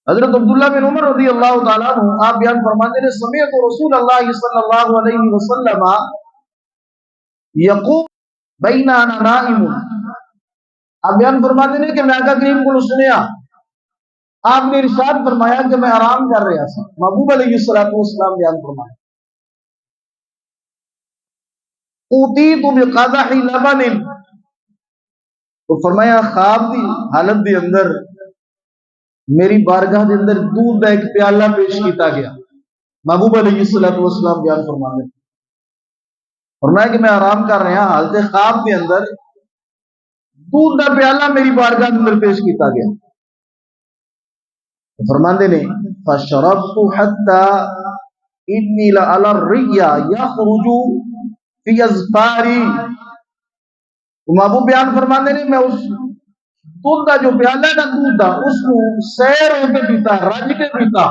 حضرت عبداللہ بن عمر رضی اللہ تعالیٰ عنہ آپ بیان فرماتے ہیں سمعت رسول اللہ صلی اللہ علیہ وسلم یقول بین انا نائم، آپ بیان فرماتے ہیں کہ میں آقا کریم کو سنیا، آپ نے ارشاد فرمایا کہ میں آرام کر رہا تھا۔ محبوب علیہ السلام بیان فرمایا اوتیت بقدح لبن، تو فرمایا خواب دی حالت دی اندر میری بارگاہ دے اندر دودھ کا ایک پیالہ پیش کیتا گیا۔ محبوب علیہ السلام بیان فرماتے ہیں فرمایا کہ میں آرام کر رہا ہوں، حالت خواب دے اندر دودھ کا پیالہ میری بارگاہ دے اندر پیش کیتا گیا۔ فرماندے نے فشربت حتى انی لعلی الریا یخرج فی اظفاری، محبوب بیان فرماندے نے میں اس دودھ کا جو پیالہ ہے نا دودھ کا، اس کو سیر ہو کے پیتا، رج کے پیتا،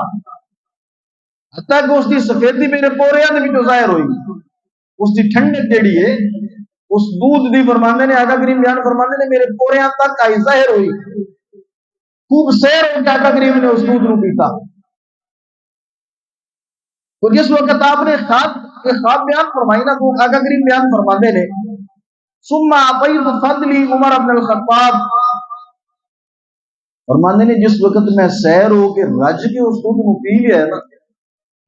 حتیٰ کہ اس کی سفیدی میرے پوریاں دے وچوں ظاہر ہوئی، اس کی ٹھنڈک جیڑی ہے اس دودھ دی فرماندے نے آقا کریم بیان فرماندے نے میرے پوریاں تک آئی، ظاہر ہوئی، خوب سیر ہو کے آقا کریم نے اس دودھ کو پیتا۔ تو جس وقت آپ نے خواب بیان فرمائی نا تو آقا کریم بیان فرماندے نے ثم اعطیت فضلی عمر بن الخطاب، فرماندے نے جس وقت میں سیر ہو کے رج کے اس دودھ کو پی لیا ہے نا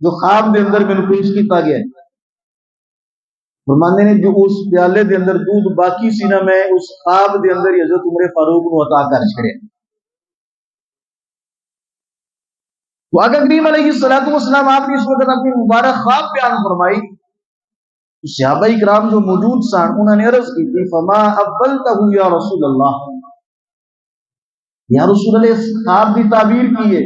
جو خواب دے اندر میں پیش کیتا گیا ہے، فرماندے نے جو اس پیالے دے اندر دودھ باقی سی نا میں اس خواب دے اندر ہی حضرت عمر فاروق کو عطا کر چھڑیا۔ تو آقا کریم علیہ السلام آپ نے اس وقت اپنی مبارک خواب بیان فرمائی، صحابہ کرام جو موجود سن انہوں نے عرض کی تھی فما اولتہ یا رسول اللہ، یا رسول اللہ اس خواب کی تعبیر کی ہے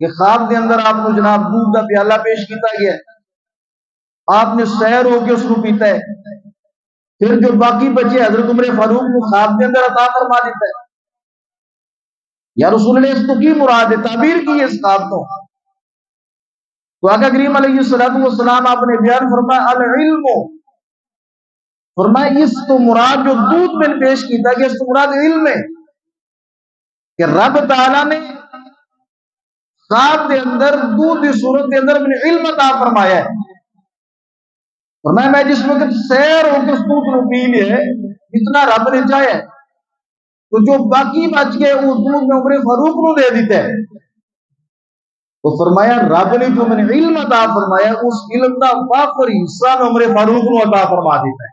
کہ خواب کے اندر آپ کو جناب دودھ کا پیالہ پیش کیتا گیا ہے، آپ نے سیر ہو کے اس کو پیتا ہے، پھر جو باقی بچے حضرت عمر فاروق کو خواب کے اندر عطا فرما دیتا ہے، یا رسول اللہ اس تو کی مراد ہے، تعبیر کی ہے اس خواب کو؟ تو آقا کریم علیہ السلام آپ نے بیان فرمایا العلم، فرمایا اس تو مراد جو دودھ میں پیش کیتا گیا اس تو مراد علم ہے کہ رب تعالیٰ نے خواب دے اندر دودھ کی صورت دے اندر میں علم عطا فرمایا ہے۔ فرمایا میں جس وقت سیر ہو کے اس دودھ کو پی لیا ہے جتنا رب نے چاہیا ہے، تو جو باقی بچ گئے وہ دودھ میں عمر فاروق کو دے دیتا ہے، تو فرمایا رب نے جو میں نے علم عطا فرمایا اس علم کا وافر حصہ میں عمر فاروق کو عطا فرما دیتا ہے۔